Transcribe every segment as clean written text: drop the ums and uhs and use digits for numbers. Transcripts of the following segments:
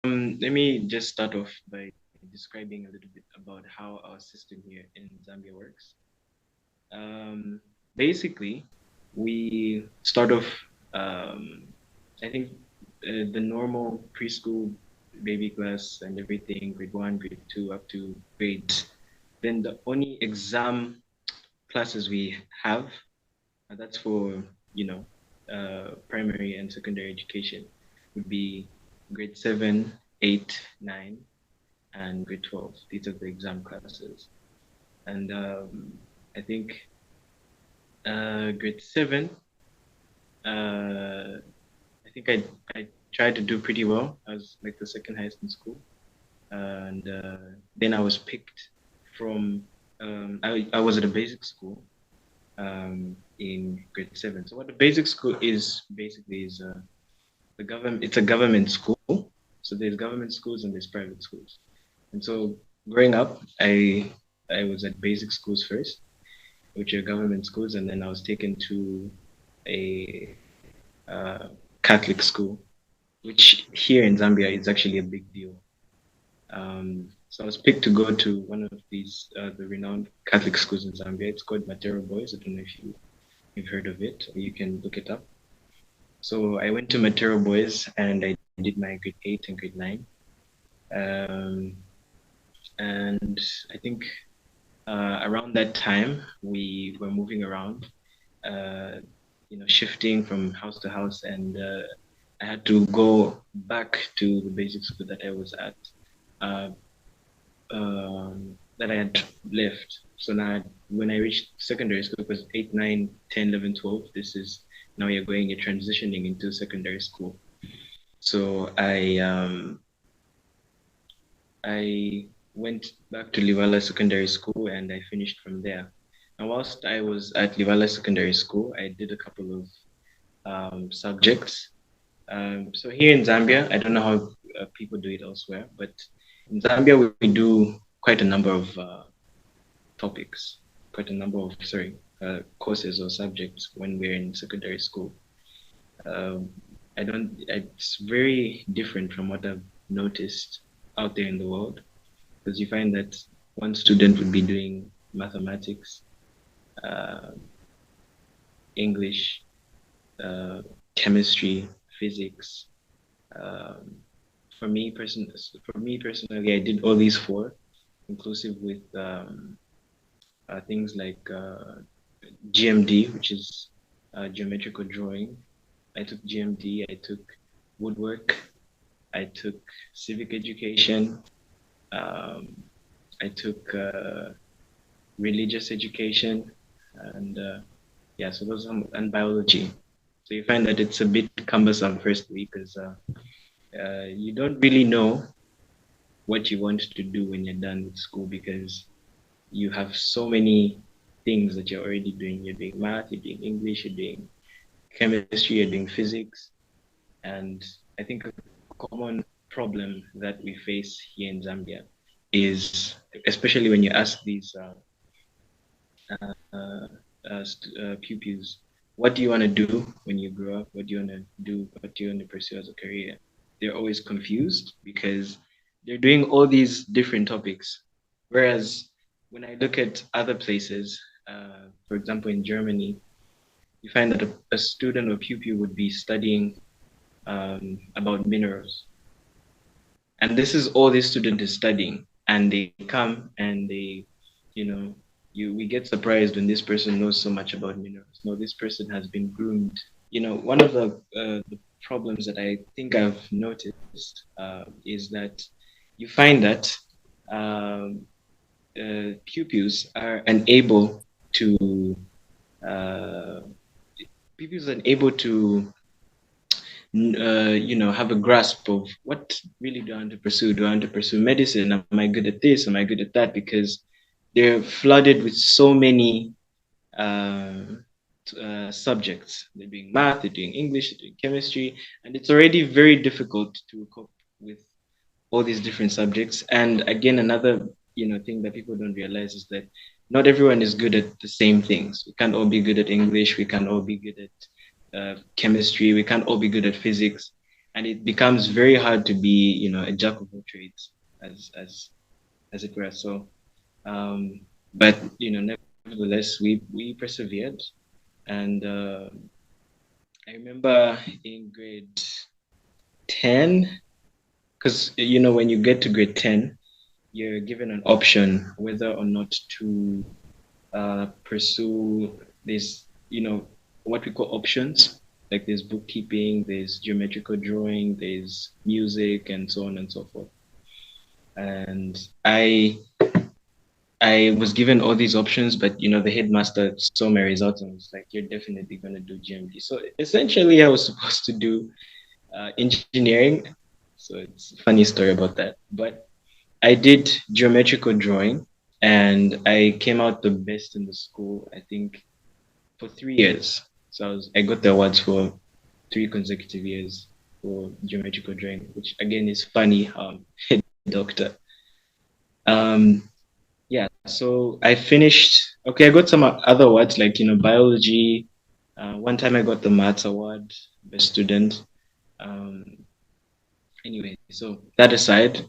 Let me just start off by describing a little bit about how our system here in Zambia works. Um, Basically, we start off, um, I think, the normal preschool baby class and everything, grade one, grade two, up to grade. Then the only exam classes we have, that's for, you know, primary and secondary education, would be grade seven, eight, nine, and grade 12. These are the exam classes. And I think grade seven, uh, I think I tried to do pretty well. I was like the second highest in school. And then I was picked from, I was at a basic school in grade seven. So what the basic school is basically is it's a government school. So there's government schools and there's private schools. And so growing up, I was at basic schools first, which are government schools, and then I was taken to a Catholic school, which here in Zambia is actually a big deal. So I was picked to go to one of these the renowned Catholic schools in Zambia. It's called Matero Boys. I don't know if you've heard of it, or you can look it up. So I went to Matero Boys and I did my grade eight and grade nine. Um, and I think around that time we were moving around, uh, shifting from house to house, and I had to go back to the basic school that I was at, uh, that I had left. So now, when I reached secondary school, it was 8, 9, 10, 11, 12. This is now you're transitioning into secondary school. So I went back to Liwala Secondary School and I finished from there. And whilst I was at Liwala Secondary School, I did a couple of subjects. So here in Zambia, I don't know how people do it elsewhere, but in Zambia, we do quite a number of topics, quite a number of, courses or subjects when we're in secondary school. Um, it's very different from what I've noticed out there in the world, because you find that one student would be doing mathematics, uh, English, uh, chemistry, physics. Um, for me personally, I did all these four, inclusive with things like GMD, which is geometrical drawing. I took GMD. I took woodwork. I took civic education. Um, I took religious education, and yeah, so those are, and biology. So you find that it's a bit cumbersome firstly because you don't really know what you want to do when you're done with school, because you have so many things that you're already doing. You're doing math, you're doing English, you're doing chemistry, you're doing physics. And I think a common problem that we face here in Zambia is, especially when you ask these pupils, what do you want to do when you grow up? What do you want to do? What do you want to pursue as a career? They're always confused because they're doing all these different topics. Whereas when I look at other places, for example, in Germany, you find that a student or pupil would be studying about minerals. And this is all this student is studying. And they come and they, you know, we get surprised when this person knows so much about minerals. No, this person has been groomed. One of the problems that I think I've noticed is that you find that um, pupils are unable to uh, have a grasp of what really do I want to pursue. Do I want to pursue medicine? Am I good at this? Am I good at that? Because they're flooded with so many uh, subjects. They're doing math, they're doing English, they're doing chemistry, and it's already very difficult to cope with all these different subjects. And again, another thing that people don't realize is that not everyone is good at the same things. We can't all be good at English. We can't all be good at chemistry. We can't all be good at physics. and it becomes very hard to be, a jack of all trades, as it were. So, but nevertheless, we persevered, and I remember in grade 10, because when you get to grade 10, you're given an option whether or not to pursue this, what we call options. Like there's bookkeeping, there's geometrical drawing, there's music, and so on and so forth. And I was given all these options, but the headmaster saw my results and was like, "You're definitely gonna do GMD." So essentially, I was supposed to do engineering. So it's a funny story about that. But I did geometrical drawing, and I came out the best in the school, I think, for 3 years. So I got the awards for 3 consecutive years for geometrical drawing, which again is funny. Doctor. Um, yeah. So I finished. Okay, I got some other awards like biology. One time I got the maths award, best student. Um, anyway, so that aside,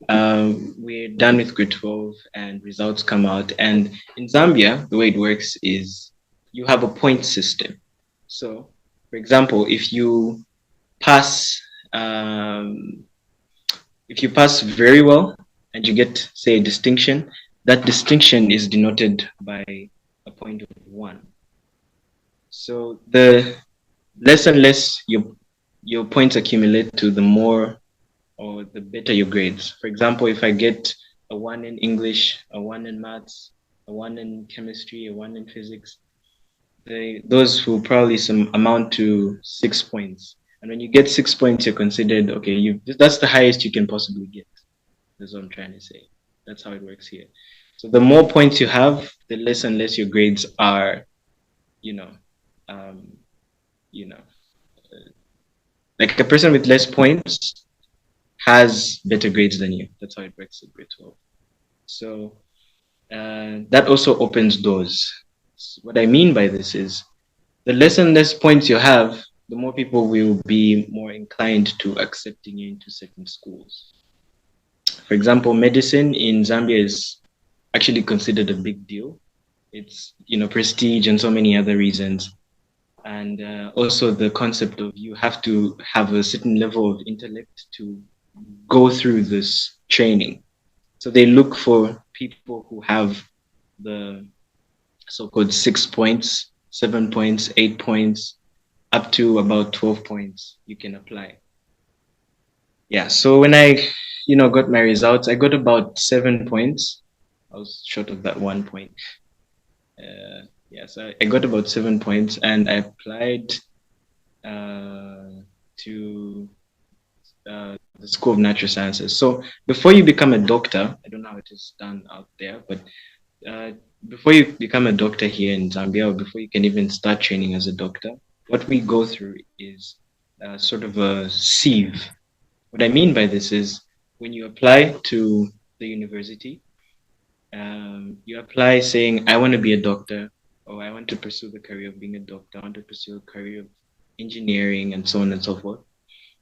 we're done with grade 12 and results come out. And in Zambia, the way it works is you have a point system. So, for example, pass, um, if you pass very well and you get, say, a distinction, that distinction is denoted by a point of 1. So the less and less your points accumulate to, the more or the better your grades. For example, if I get a 1 in English, a 1 in maths, a 1 in chemistry, a 1 in physics, those will probably amount to 6 points. And when you get 6 points, you're considered, okay, that's the highest you can possibly get. That's what I'm trying to say. That's how it works here. So the more points you have, the less and less your grades are, you know, um, you know, like a person with less points has better grades than you. That's how it works at grade 12. So that also opens doors. What I mean by this is the less and less points you have, the more people will be more inclined to accepting you into certain schools. For example, medicine in Zambia is actually considered a big deal. It's, prestige and so many other reasons. And also the concept of you have to have a certain level of intellect to go through this training. So they look for people who have the so-called 6 points, 7 points, 8 points, up to about 12 points you can apply. Yeah, so when I, got my results, I got about 7 points. I was short of that 1 point. Yeah, so I got about 7 points and I applied to the School of Natural Sciences. So before you become a doctor, I don't know how it is done out there, but before you become a doctor here in Zambia, or before you can even start training as a doctor, what we go through is sort of a sieve. What I mean by this is when you apply to the university, you apply saying, I want to be a doctor, or I want to pursue the career of being a doctor, I want to pursue a career of engineering, and so on and so forth.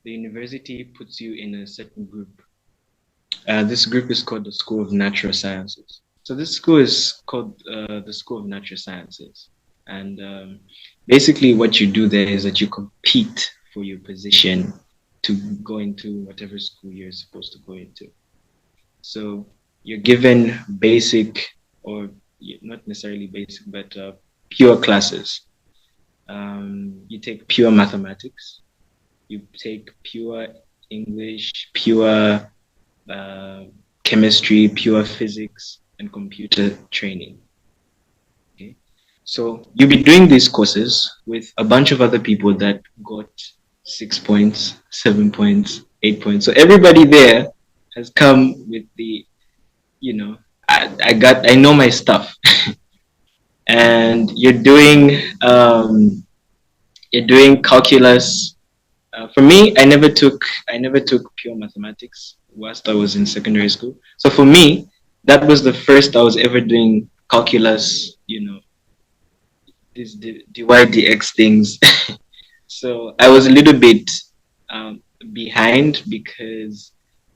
The university puts you in a certain group. This group is called the School of Natural Sciences. So this school is called the School of Natural Sciences. And basically what you do there is that you compete for your position to go into whatever school you're supposed to go into. So you're given basic, or not necessarily basic, but pure classes. You take pure mathematics, you take pure English, pure chemistry, pure physics, and computer training. Okay, so you'll be doing these courses with a bunch of other people that got 6 points, 7 points, 8 points. So everybody there has come with the, I know my stuff. And you're doing calculus. For me, I never took pure mathematics whilst I was in secondary school. So for me, that was the first I was ever doing calculus, these dy dx things. So I was a little bit behind because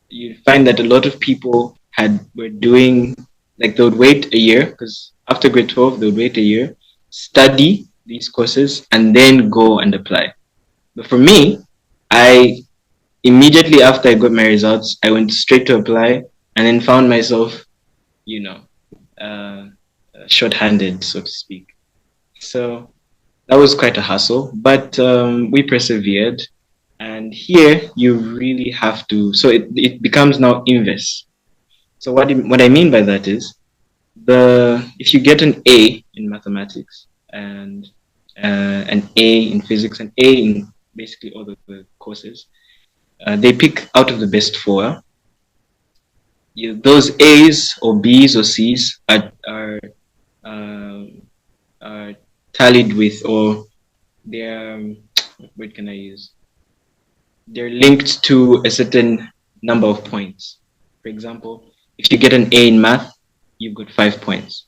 you find that a lot of people were doing like they would wait a year because after grade 12 they would wait a year, study these courses, and then go and apply. But for me, I immediately after I got my results, I went straight to apply and then found myself, you know, uh, short-handed, so to speak. So that was quite a hustle, but we persevered. And here you really have to, so it becomes now invest. So what I mean by that is if you get an A in mathematics and an A in physics, an A in basically all of the courses, they pick out of the best four. Those A's or B's or C's uh, are tallied with, or they're what can I use? They're linked to a certain number of points. For example, if you get an A in math, you've got 5 points.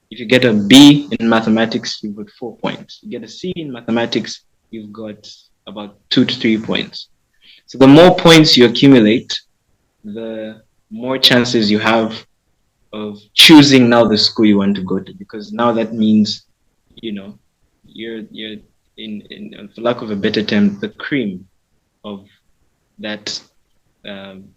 If you get a B in mathematics, you've got 4 points. You get a C in mathematics, you've got about 2 to 3 points. So the more points you accumulate, the more chances you have of choosing now the school you want to go to, because now that means, you know, you're in for lack of a better term, the cream of that um,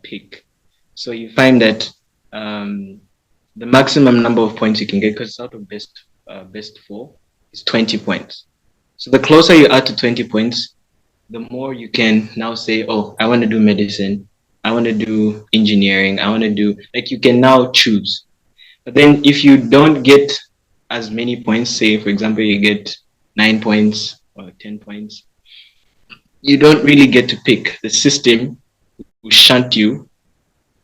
pick. So you find that the maximum number of points you can get, because it's out of best four, is 20 points. So the closer you are to 20 points, the more you can now say, oh, I want to do medicine, I want to do engineering, I want to do, like, you can now choose. But then if you don't get as many points, say, for example, you get 9 points or 10 points, you don't really get to pick. The system will shunt you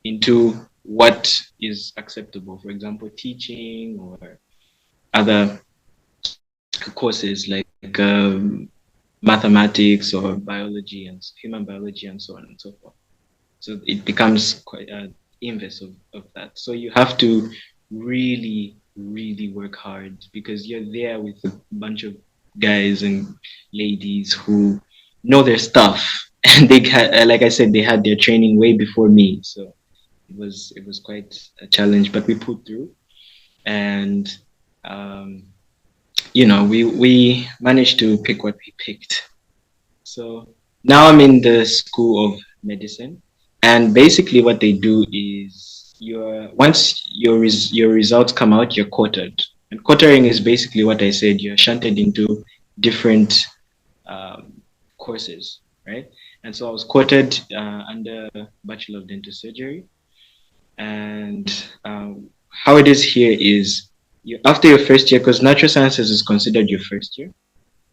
into what is acceptable. For example, teaching or other courses like mathematics or biology and human biology and so on and so forth. So it becomes quite an inverse of that. So you have to really, really work hard because you're there with a bunch of guys and ladies who know their stuff. And they had, like I said, they had their training way before me. So it was quite a challenge, but we put through, and um, we managed to pick what we picked. So now I'm in the School of Medicine, and basically what they do is once your results come out, you're quartered. And quartering is basically what I said. You're shunted into different um, courses, right? And so I was quartered under Bachelor of Dental Surgery, and how it is here is after your first year, because natural sciences is considered your first year,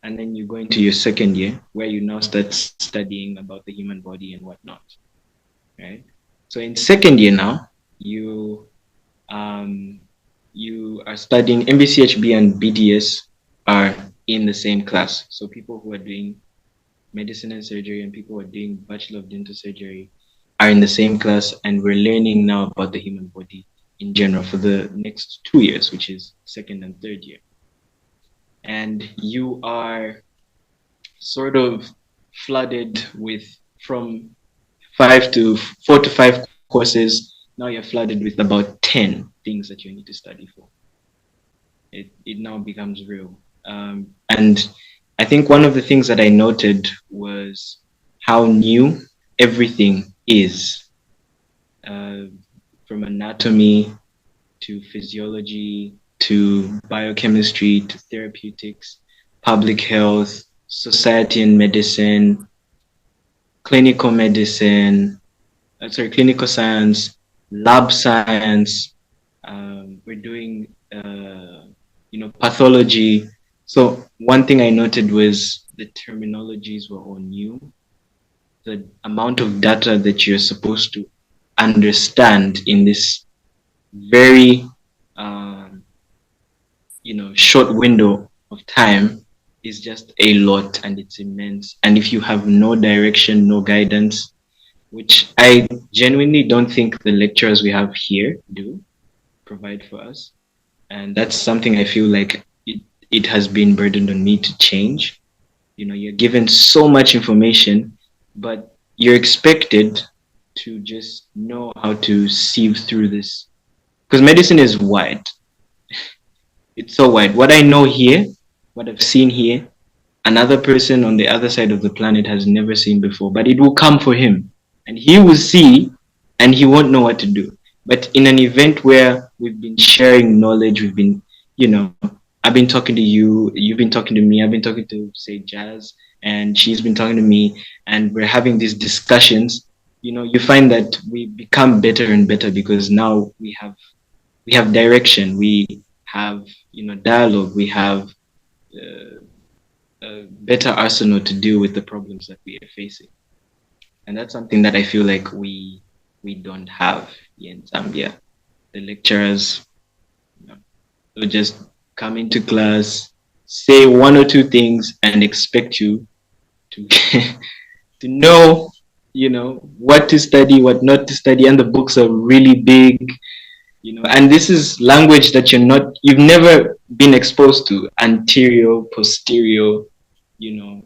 and then you go into your second year where you now start studying about the human body and whatnot, right? So in second year now, um, you are studying MBCHB and BDS are in the same class. So people who are doing medicine and surgery and people who are doing Bachelor of Dental Surgery are in the same class, and we're learning now about the human body in general for the next 2 years, which is second and third year. And you are sort of flooded with from 4 to 5 courses. Now you're flooded with about 10 things that you need to study for. It now becomes real. And I think one of the things that I noted was how new everything is, from anatomy to physiology to biochemistry to therapeutics, public health, society and medicine, clinical medicine, clinical science, lab science. We're doing, pathology. So one thing I noted was the terminologies were all new. The amount of data that you're supposed to understand in this very, short window of time is just a lot, and it's immense. And if you have no direction, no guidance, which I genuinely don't think the lecturers we have here do provide for us, and that's something I feel like it has been burdened on me to change. You're given so much information, but you're expected to just know how to sieve through this. Because medicine is wide. It's so wide. What I know here, what I've seen here, another person on the other side of the planet has never seen before, but it will come for him. And he will see and he won't know what to do. But in an event where we've been sharing knowledge, we've been, I've been talking to you, you've been talking to me, I've been talking to, say, Jazz, and she's been talking to me, and we're having these discussions. You find that we become better and better because now we have direction, we have dialogue, we have a better arsenal to deal with the problems that we are facing. And that's something that I feel like we don't have here in Zambia. The lecturers, will just come into class, say one or two things, and expect you to to know, what to study, what not to study, and the books are really big. And this is language that you've never been exposed to: anterior, posterior,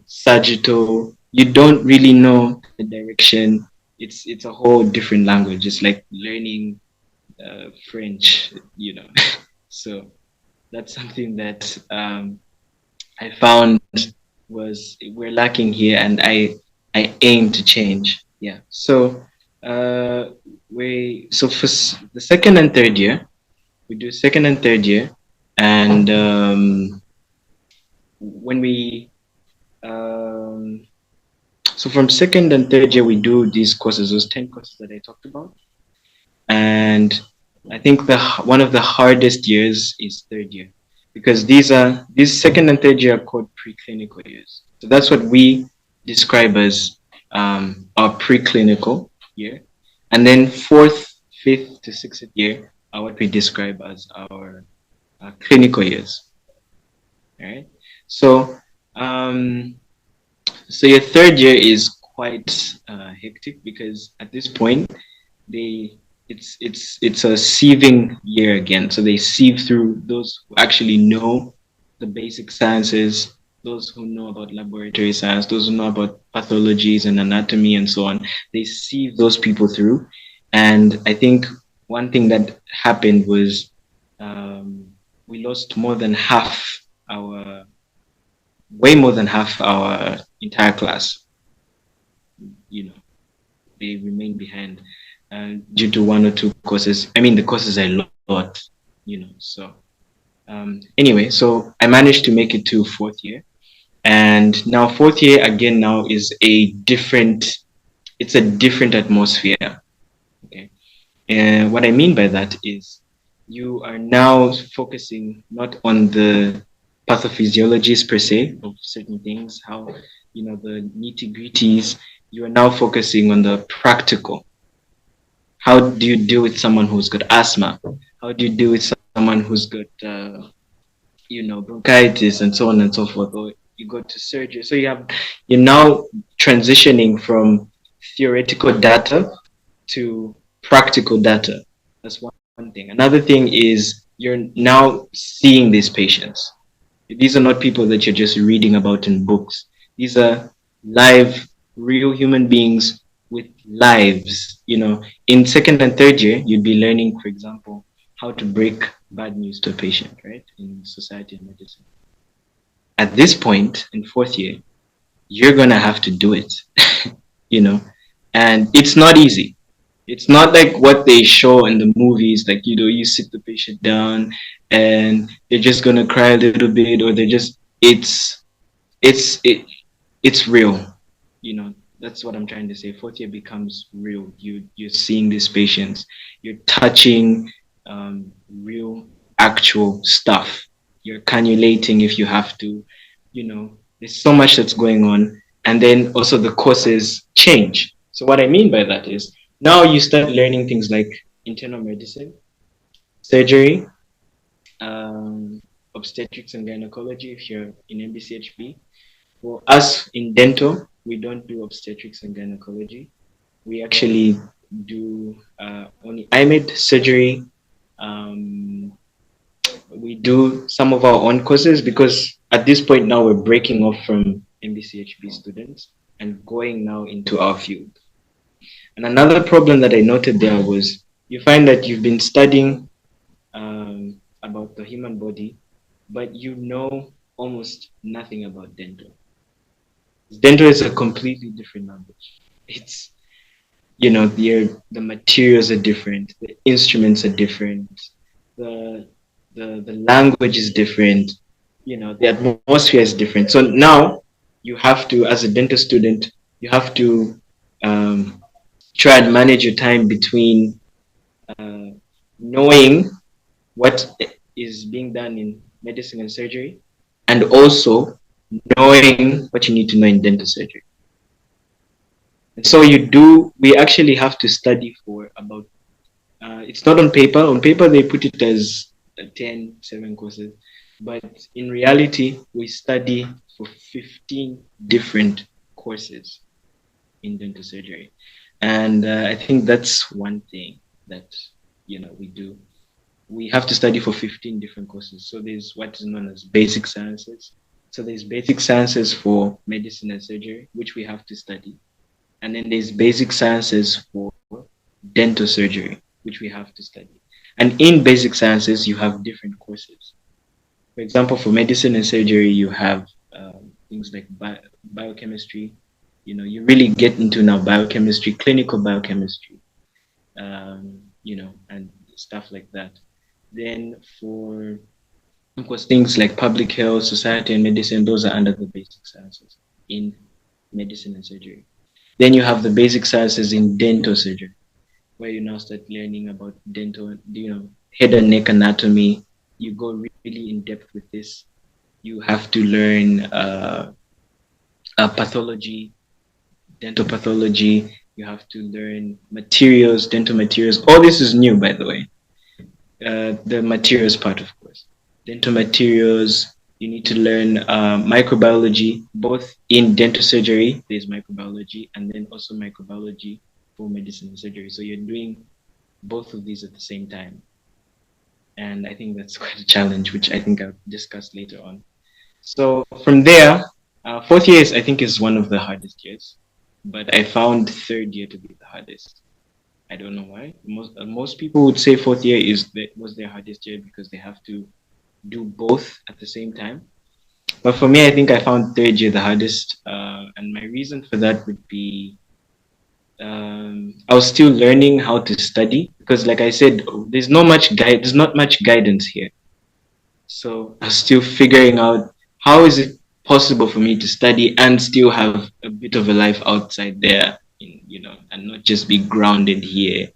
sagittal. You don't really know the direction. It's a whole different language. It's like learning French. So that's something that I found was we're lacking here, and I aim to change. Yeah. So for the second and third year, we do second and third year, and when we so from second and third year, we do these courses, those 10 courses that I talked about. And I think one of the hardest years is third year, because these second and third year are called preclinical years. So that's what we describe as our preclinical year. And then fourth, fifth to sixth year are what we describe as our clinical years. All right. So your third year is quite hectic, because at this point it's a sieving year again. So they sieve through those who actually know the basic sciences, those who know about laboratory science, those who know about pathologies and anatomy and so on. They sieve those people through. And I think one thing that happened was we lost way more than half our entire class. They remained behind due to one or two courses. I mean, the courses are a lot, So anyway, so I managed to make it to fourth year, and now fourth year again now is it's a different atmosphere. Okay, and what I mean by that is you are now focusing not on the pathophysiologies per se of certain things, how the nitty-gritties. You are now focusing on the practical. How do you deal with someone who's got asthma? How do you deal with someone who's got bronchitis and so on and so forth? Or you go to surgery. So you're now transitioning from theoretical data to practical data. That's one thing. Another thing is you're now seeing these patients. These are not people that you're just reading about in books. These are live, real human beings with lives. In second and third year, you'd be learning, for example, how to break bad news to a patient, right? In society and medicine. At this point, in fourth year, you're going to have to do it, and it's not easy. It's not like what they show in the movies, like, you sit the patient down and they're just going to cry a little bit, or it's real. That's what I'm trying to say. Fourth year becomes real. You're seeing these patients, you're touching real, actual stuff. You're cannulating if you have to. There's so much that's going on, and then also the courses change. So what I mean by that is now you start learning things like internal medicine, surgery, obstetrics and gynecology if you're in MBCHB. For us in dental, we don't do obstetrics and gynecology. We actually do only IMED surgery. We do some of our own courses, because at this point now we're breaking off from MBCHB students and going now into our field. And another problem that I noted there was you find that you've been studying about the human body, but you know almost nothing about dental. Dental is a completely different language. It's, the materials are different, the instruments are different, the the language is different, the atmosphere is different. So now you have to, as a dental student, you have to um, try and manage your time between uh, knowing what is being done in medicine and surgery, and also knowing what you need to know in dental surgery. And so we actually have to study for about, it's not on paper. On paper, they put it as 7 courses. But in reality, we study for 15 different courses in dental surgery. And I think that's one thing that, we do. We have to study for 15 different courses. So there's what is known as basic sciences. So there's basic sciences for medicine and surgery, which we have to study. And then there's basic sciences for dental surgery, which we have to study. And in basic sciences, you have different courses. For example, for medicine and surgery, you have things like biochemistry. You really get into now biochemistry, clinical biochemistry, and stuff like that. Then for, of course, things like public health, society, and medicine, those are under the basic sciences in medicine and surgery. Then you have the basic sciences in dental surgery, where you now start learning about dental, head and neck anatomy. You go really in depth with this. You have to learn pathology, dental pathology. You have to learn materials, dental materials. All this is new, by the way. The materials part, of course. Dental materials. You need to learn microbiology, both in dental surgery. There's microbiology, and then also microbiology for medicine and surgery. So you're doing both of these at the same time. And I think that's quite a challenge, which I think I'll discuss later on. So from there, fourth year I think is one of the hardest years, but I found third year to be the hardest. I don't know why. Most people would say fourth year was their hardest year because they have to do both at the same time. But for me, I think I found third year the hardest, and my reason for that would be I was still learning how to study because, like I said, there's not much guidance here. So I was still figuring out how is it possible for me to study and still have a bit of a life outside there, and not just be grounded here.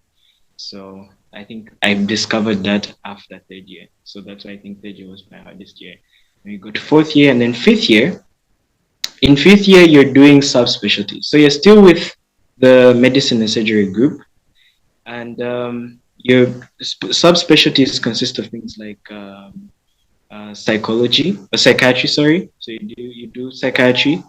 So I think I've discovered that after third year. So that's why I think third year was my hardest year. When you go to fourth year and then fifth year, in fifth year, you're doing subspecialties. So you're still with the medicine and surgery group. And your subspecialties consist of things like psychiatry, sorry. So you do psychiatry,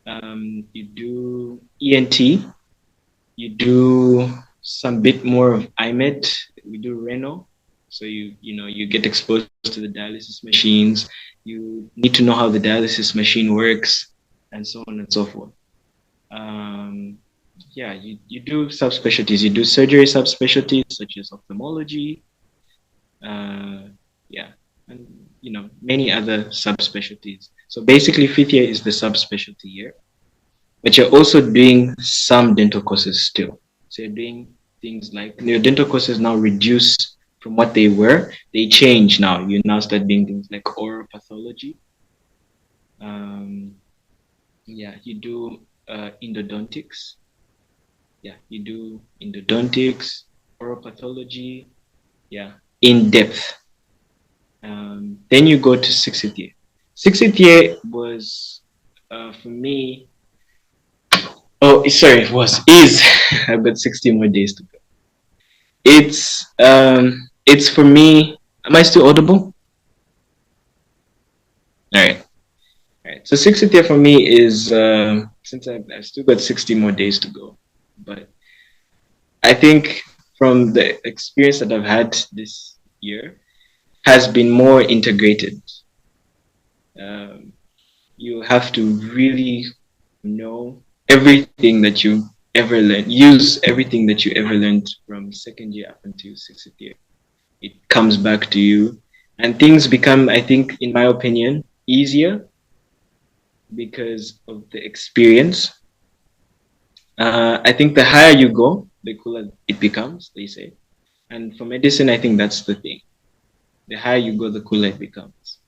you do ENT, you do some bit more of IMED, we do renal. So you get exposed to the dialysis machines. You need to know how the dialysis machine works, and so on and so forth. You do subspecialties. You do surgery subspecialties such as ophthalmology, yeah, and many other subspecialties. So basically, fifth year is the subspecialty year, but you're also doing some dental courses still. So you're doing things like your dental courses now reduce from what they were. They change now. You now start doing things like oral pathology. You do endodontics. Yeah, you do endodontics, oral pathology. Yeah, in depth. Then you go to sixth year. Sixth year was for me. Oh, sorry, is. I've got 60 more days to go. It's for me. Am I still audible? All right. All right. So sixth year for me is since I've still got 60 more days to go, but I think from the experience that I've had this year has been more integrated. Um, you have to really know everything that you ever learned, use everything that you ever learned from second year up until sixth year. It comes back to you, and things become, I think, in my opinion, easier because of the experience. I think the higher you go, the cooler it becomes, they say. And for medicine, I think that's the thing. The higher you go, the cooler it becomes.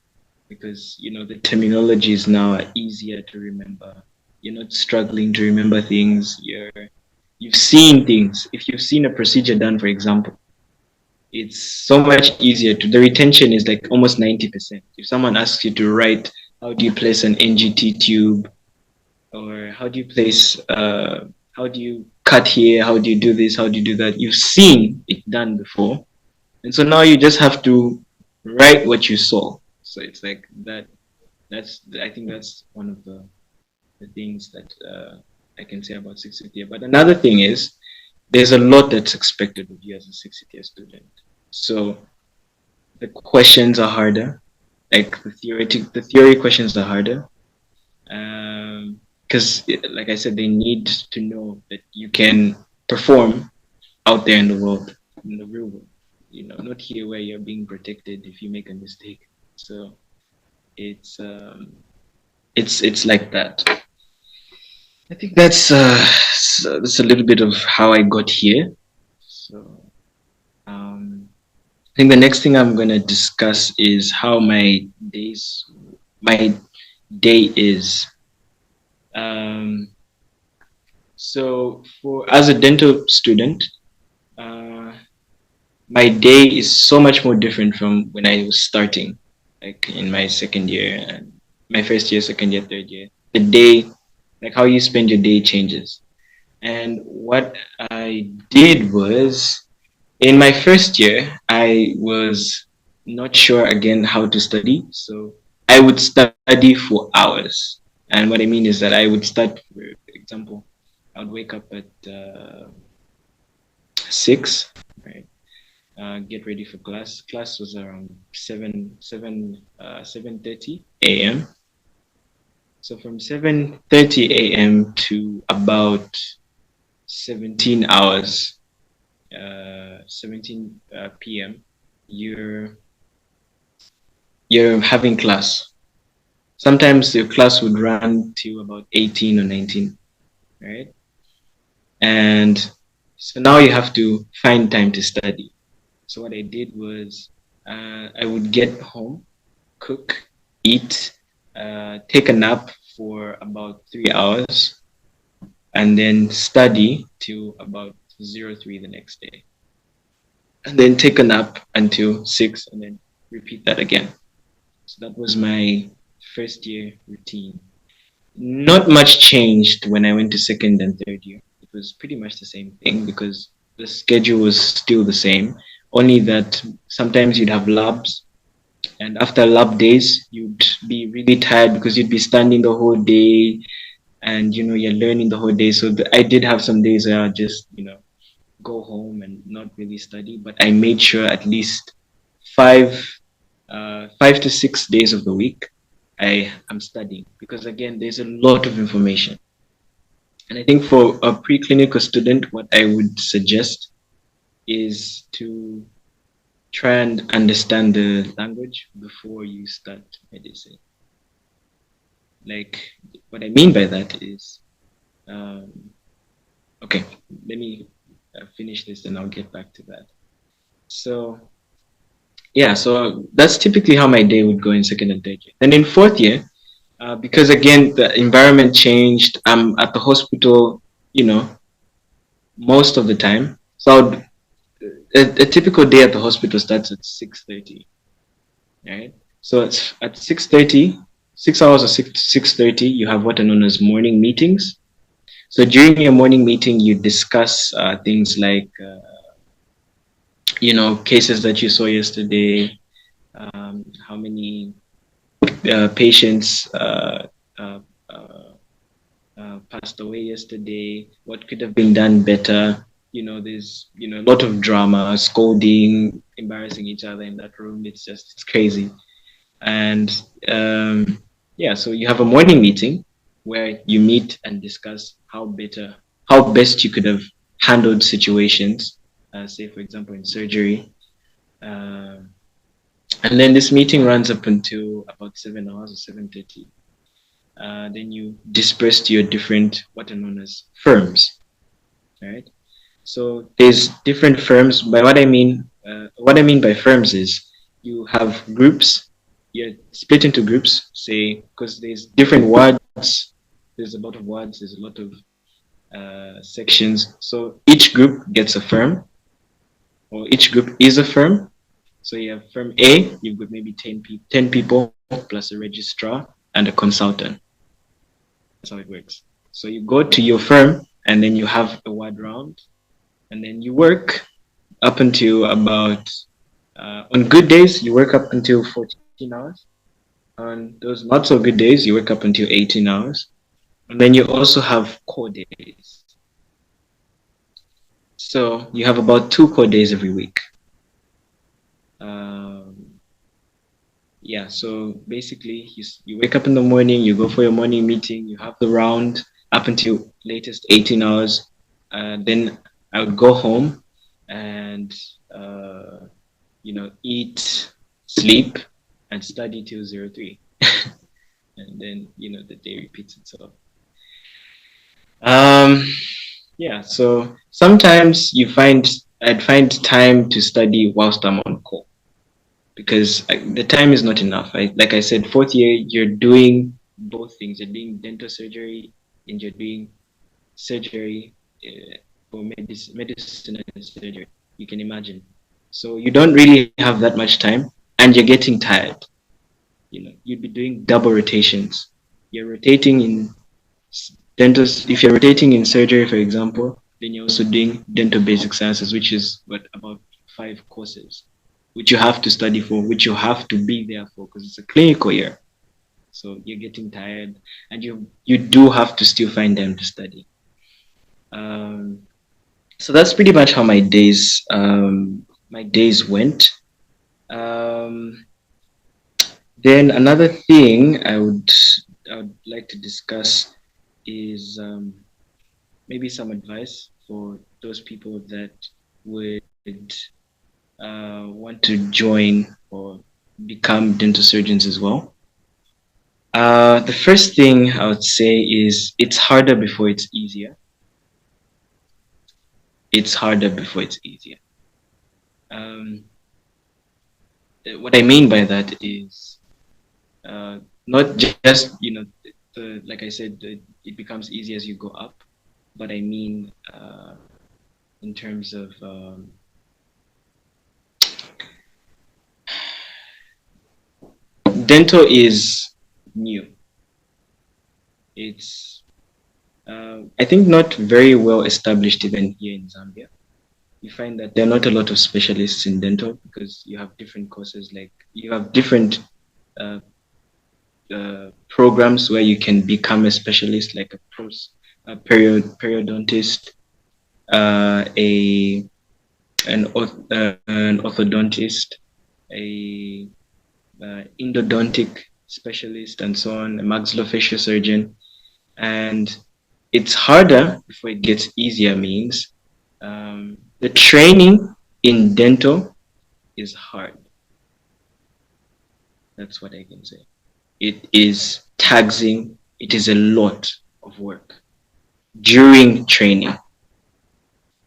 Because, the terminologies now are easier to remember. You're not struggling to remember things. You've seen things. If you've seen a procedure done, for example, it's so much easier to, the retention is like almost 90%. If someone asks you to write, how do you place an NGT tube, or how do you cut here, how do you do this, how do you do that, you've seen it done before, and so now you just have to write what you saw. So it's like that. I think that's one of the things that I can say about 60th year. But another thing is there's a lot that's expected of you as a 60th year student. So the questions are harder. Like the theory questions are harder. Because, like I said, they need to know that you can perform out there in the world, in the real world. Not here where you're being protected if you make a mistake. So it's like that. I think that's a little bit of how I got here. So I think the next thing I'm gonna discuss is how my day is. Um, so for as a dental student, uh, my day is so much more different from when I was starting, like in my second year and my first year, second year, third year. The day, like how you spend your day changes. And what I did was, in my first year, I was not sure again how to study. So I would study for hours. And what I mean is that I would start, for example, I would wake up at 6, right? Get ready for class. Class was around 7:30 a.m. So from 7:30 a.m. to about 17 hours, 17 p.m., you're you're having class. Sometimes your class would run to about 18 or 19, right? And so now you have to find time to study. So what I did was I would get home, cook, eat, take a nap for about 3 hours, and then study till about 03 the next day. And then take a nap until 6, and then repeat that again. So that was my first year routine. Not much changed when I went to second and third year. It was pretty much the same thing because the schedule was still the same, only that sometimes you'd have labs, and after lab days, you'd be really tired because you'd be standing the whole day, and you're learning the whole day. So I did have some days where I just go home and not really study, but I made sure at least five 5 to 6 days of the week I am studying, because again there's a lot of information. And I think for a preclinical student, what I would suggest is to try and understand the language before you start medicine. Like, what I mean by that is, um, okay, let me finish this and I'll get back to that. So, yeah, so that's typically how my day would go in second and third year. And in fourth year, because again, the environment changed, I'm at the hospital, most of the time. So a typical day at the hospital starts at 6:30, right? So it's at 6:30, 6 hours or 6:30, you have what are known as morning meetings. So during your morning meeting, you discuss things like, cases that you saw yesterday, how many patients passed away yesterday, what could have been done better. There's a lot of drama, scolding, embarrassing each other in that room. It's crazy. And yeah, so you have a morning meeting where you meet and discuss how best you could have handled situations, say for example in surgery. Um and then this meeting runs up until about 7 hours or 7:30. Then you disperse to your different what are known as firms, right? So there's different firms. By what I mean by firms is you have groups. You're split into groups, say, because there's different wards. There's a lot of wards. There's a lot of sections. So each group gets a firm, or each group is a firm. So you have firm A. You've got maybe 10 people plus a registrar and a consultant. That's how it works. So you go to your firm, and then you have a ward round, and then you work up until about on good days you work up until 14 hours. On those not so good days you work up until 18 hours. And then you also have core days. So you have about 2 core days every week. um, yeah, so basically you wake up in the morning, you go for your morning meeting, you have the round up until latest 18 hours. Then I would go home and uh, eat, sleep, and study till 03. And then, the day repeats itself. Um, yeah, so sometimes I'd find time to study whilst I'm on call because the time is not enough. Like I said, fourth year, you're doing both things. You're doing dental surgery and you're doing surgery for medicine and surgery. You can imagine. So you don't really have that much time and you're getting tired. You'd be doing double rotations. You're rotating in dental. If you're rotating in surgery, for example, then you're also doing dental basic sciences, which is what about 5 courses, which you have to study for, which you have to be there for, because it's a clinical year. So you're getting tired, and you do have to still find time to study. Um, so that's pretty much how my days went. Um, then another thing I would like to discuss is maybe some advice for those people that would want to join or become dental surgeons as well. The first thing I would say is it's harder before it's easier. It's harder before it's easier. Um, what I mean by that is not just, like I said, it becomes easy as you go up, but I mean in terms of dental is new. It's I think not very well established even here in Zambia. You find that there are not a lot of specialists in dental because you have different courses, like you have different uh, programs where you can become a specialist, like a periodontist, a an orthodontist, a endodontic specialist, and so on, a maxillofacial surgeon. And it's harder before it gets easier means the training in dental is hard. That's what I can say. It is taxing. It is a lot of work during training.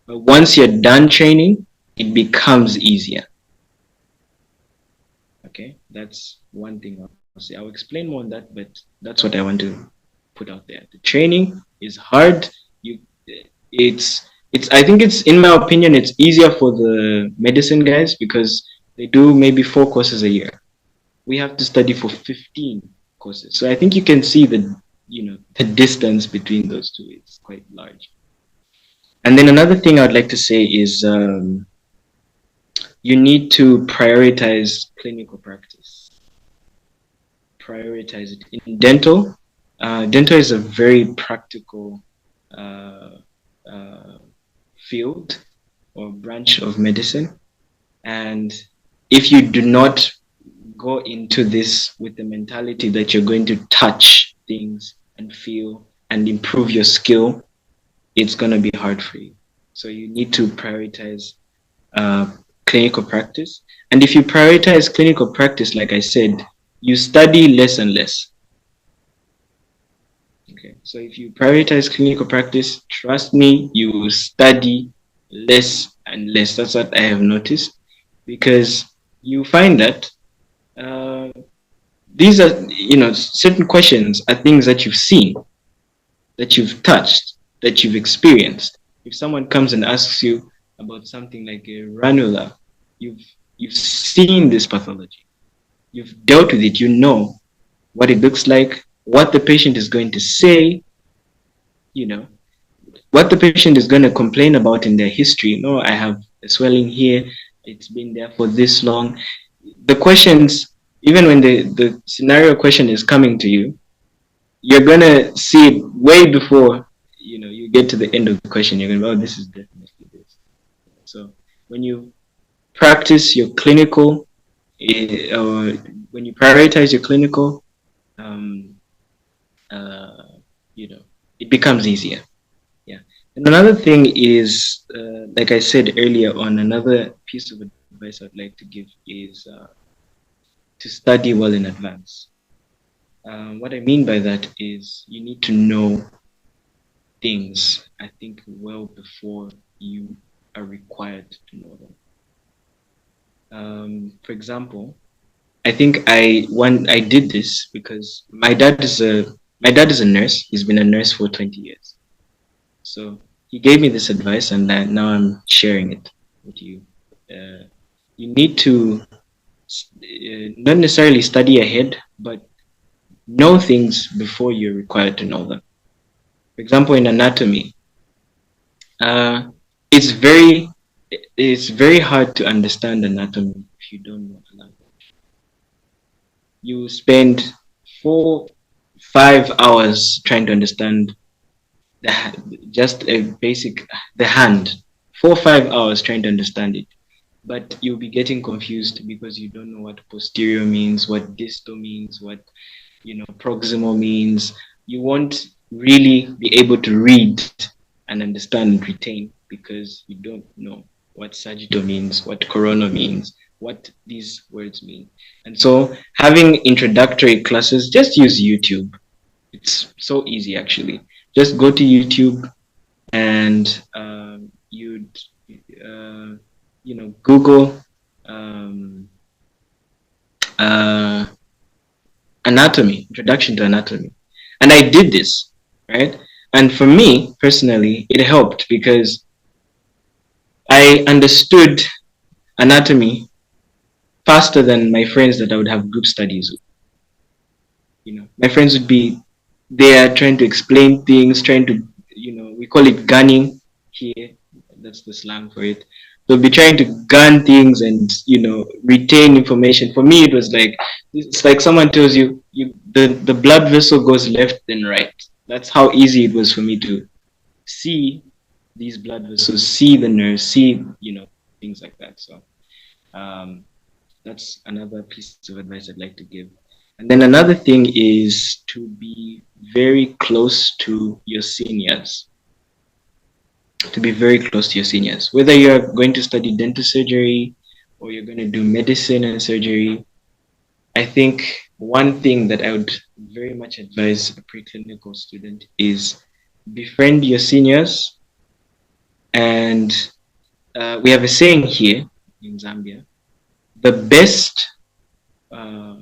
But once you're done training, it becomes easier. Okay, that's one thing I'll say. I'll explain more on that, but that's what I want to put out there. The training is hard. You, it's. I think it's, in my opinion, it's easier for the medicine guys because they do maybe 4 courses a year. We have to study for 15 courses. So I think you can see the distance between those two is quite large. And then another thing I'd like to say is you need to prioritize clinical practice. Prioritize it. In dental, dental is a very practical uh, uh, field or branch of medicine. And if you do not go into this with the mentality that you're going to touch things and feel and improve your skill, it's going to be hard for you. So you need to prioritize uh, clinical practice. And if you prioritize clinical practice, like I said, you study less and less. Okay, so if you prioritize clinical practice, trust me, you will study less and less. That's what I have noticed, because you find that uh, these are, certain questions are things that you've seen, that you've touched, that you've experienced. If someone comes and asks you about something like a ranula, you've you've seen this pathology, you've dealt with it, you know what it looks like, what the patient is going to say, you know, what the patient is going to complain about in their history. No, I have a swelling here, it's been there for this long. The questions, even when the scenario question is coming to you, you're gonna see it way before you get to the end of the question. You're gonna, oh, this is definitely this. So when you practice your clinical, or when you prioritize your clinical, um, uh, it becomes easier. Yeah. And another thing is, like I said earlier on, another piece of advice I'd like to give is to study well in advance. What I mean by that is you need to know things, I think, well before you are required to know them. For example, I think I did this because my dad is a nurse. He's been a nurse for 20 years. So he gave me this advice, and now I'm sharing it with you. You need to not necessarily study ahead, but know things before you're required to know them. For example, in anatomy, uh, it's very it's very hard to understand anatomy if you don't know a language. You spend 4 5 hours trying to understand just a basic the hand. 4 5 hours trying to understand it, but you'll be getting confused because you don't know what posterior means, what distal means, what proximal means. You won't really be able to read and understand and retain because you don't know what sagittal means, what coronal means, what these words mean. And so having introductory classes, just use YouTube. It's so easy actually. Just go to YouTube and you'd Google um, uh, anatomy, introduction to anatomy. And I did this, right? And for me personally, it helped because I understood anatomy faster than my friends that I would have group studies with. My friends would be there trying to explain things, trying to, we call it gunning here. That's the slang for it. They'll be trying to gun things and, retain information. For me, it's like someone tells you, the blood vessel goes left then right. That's how easy it was for me to see these blood vessels, see the nerves, see, things like that. So um, that's another piece of advice I'd like to give. And then another thing is to be very close to your seniors. To be very close to your seniors. Whether you're going to study dental surgery or you're going to do medicine and surgery, I think one thing that I would very much advise a preclinical student is befriend your seniors. And we have a saying here in Zambia: the best uh,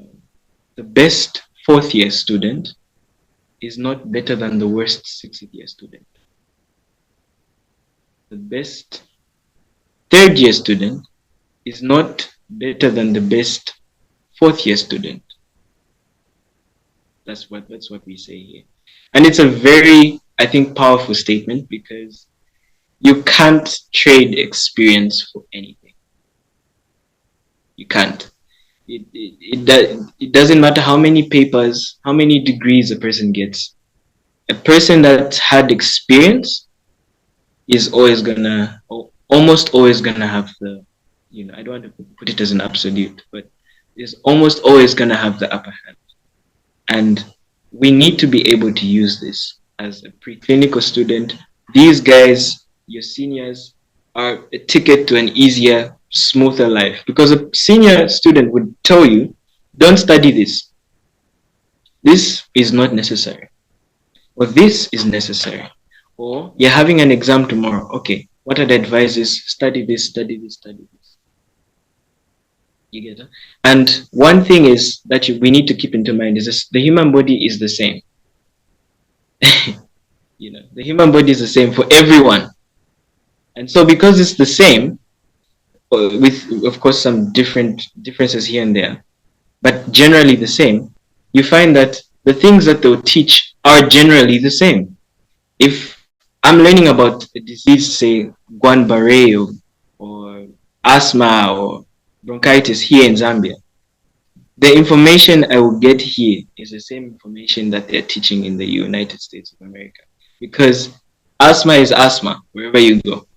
the best fourth year student is not better than the worst sixth year student. The best third year student is not better than the best fourth year student. That's what we say here. And it's a very, I think, powerful statement because you can't trade experience for anything. You can't. It doesn't matter how many papers, how many degrees a person gets. A person that's had experience is almost always gonna have the, I don't want to put it as an absolute, but is almost always going to have the upper hand. And we need to be able to use this as a preclinical student. These guys, your seniors, are a ticket to an easier, smoother life. Because a senior student would tell you, don't study this. This is not necessary. Or this is necessary. Or you're having an exam tomorrow. Okay, what are the advices? Study this, study this, study this. You get it? And one thing is that we need to keep into mind is this, the human body is the same. The human body is the same for everyone. And so because it's the same, with of course some differences here and there, but generally the same, you find that the things that they'll teach are generally the same. If I'm learning about a disease, say Guillain-Barré or asthma or bronchitis here in Zambia, the information I will get here is the same information that they're teaching in the United States of America. Because asthma is asthma wherever you go.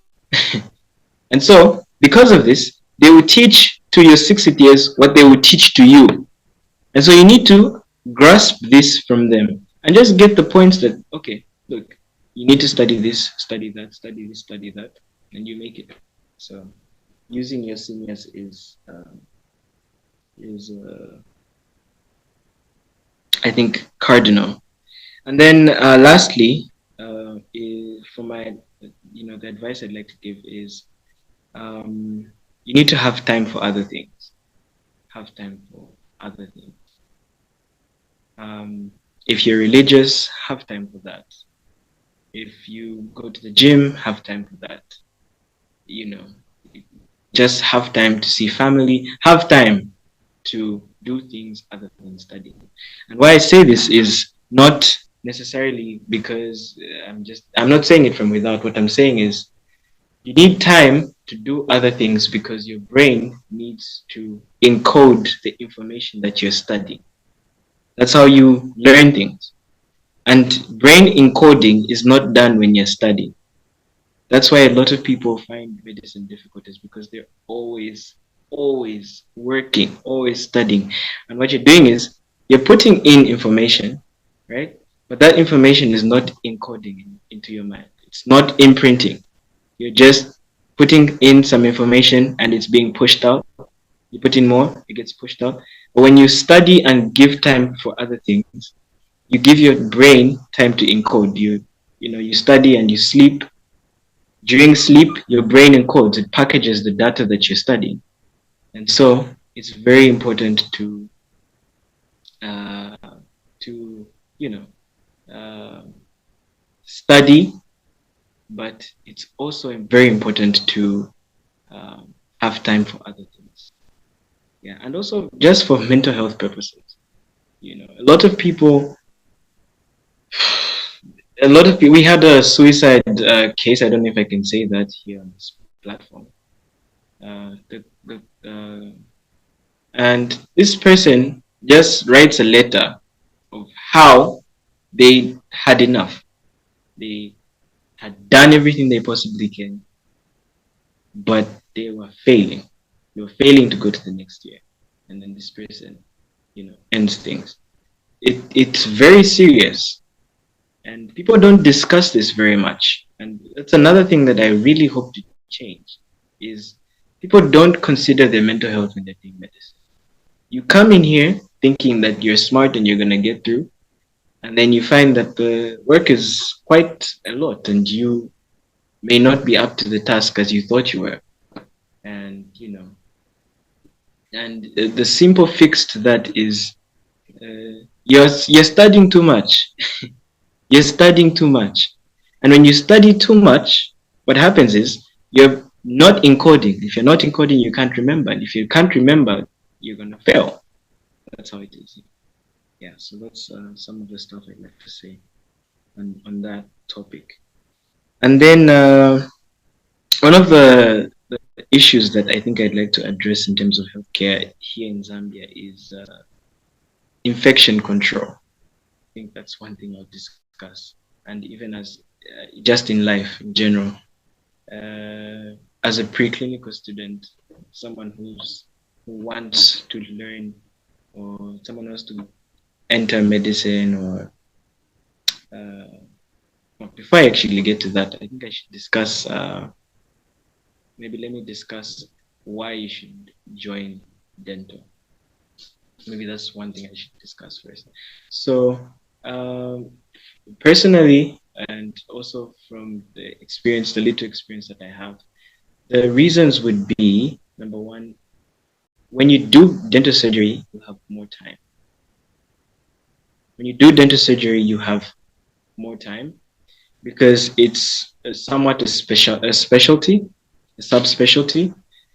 And so, because of this, they will teach to your 60th years what they will teach to you. And so you need to grasp this from them and just get the points that, okay, look, you need to study this, study that, study this, study that, and you make it. So using your seniors is I think, cardinal. And then lastly, for my, the advice I'd like to give is you need to have time for other things. Have time for other things. If you're religious, have time for that. If you go to the gym, have time for that. Just have time to see family, have time to do things other than studying. And why I say this is not necessarily because I'm not saying it from without. What I'm saying is you need time to do other things because your brain needs to encode the information that you're studying. That's how you learn things. And brain encoding is not done when you're studying. That's why a lot of people find medicine difficult, is because they're always working, always studying. And what you're doing is you're putting in information, right? But that information is not encoding into your mind. It's not imprinting. You're just putting in some information and it's being pushed out. You put in more, it gets pushed out. But when you study and give time for other things, you give your brain time to encode. You study and you sleep. During sleep, your brain encodes, it packages the data that you're studying. And so it's very important to study, but it's also very important to have time for other things. Yeah, and also just for mental health purposes. A lot of people, we had a suicide case. I don't know if I can say that here on this platform. And this person just writes a letter of how they had enough. They had done everything they possibly can, but they were failing. They were failing to go to the next year. And then this person, ends things. It's very serious. And people don't discuss this very much. And that's another thing that I really hope to change is people don't consider their mental health when they're doing medicine. You come in here thinking that you're smart and you're going to get through, and then you find that the work is quite a lot and you may not be up to the task as you thought you were. And, and the simple fix to that is you're studying too much. You're studying too much. And when you study too much, what happens is you're not encoding. If you're not encoding, you can't remember. And if you can't remember, you're going to fail. That's how it is. Yeah, so that's some of the stuff I'd like to say on that topic. And then one of the issues that I think I'd like to address in terms of healthcare here in Zambia is infection control. I think that's one thing I'll discuss. And even as just in life in general, as a preclinical student, someone who's wants to learn, or someone wants to enter medicine, or before I actually get to that, I think I should discuss. Maybe let me discuss why you should join dental. Maybe that's one thing I should discuss first. So, personally, and also from the experience, the little experience that I have, the reasons would be number one, when you do dental surgery, you have more time. When you do dental surgery, you have more time because it's somewhat a specialty, a subspecialty,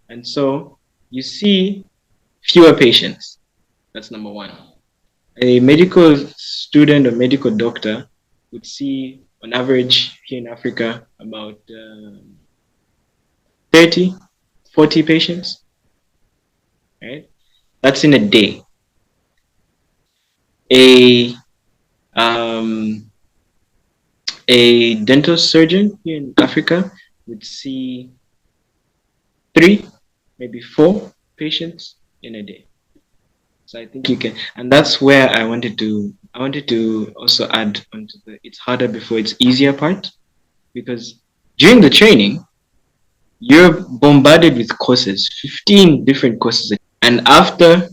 and so you see fewer patients. That's number one. A medical student or medical doctor would see, on average, here in Africa, about 30, 40 patients, right? That's in a day. A um, a dental surgeon here in Africa would see 3, maybe 4 patients in a day. So I think you can, and that's where I wanted to also add onto the it's harder before it's easier part, because during the training you're bombarded with courses, 15 different courses, and after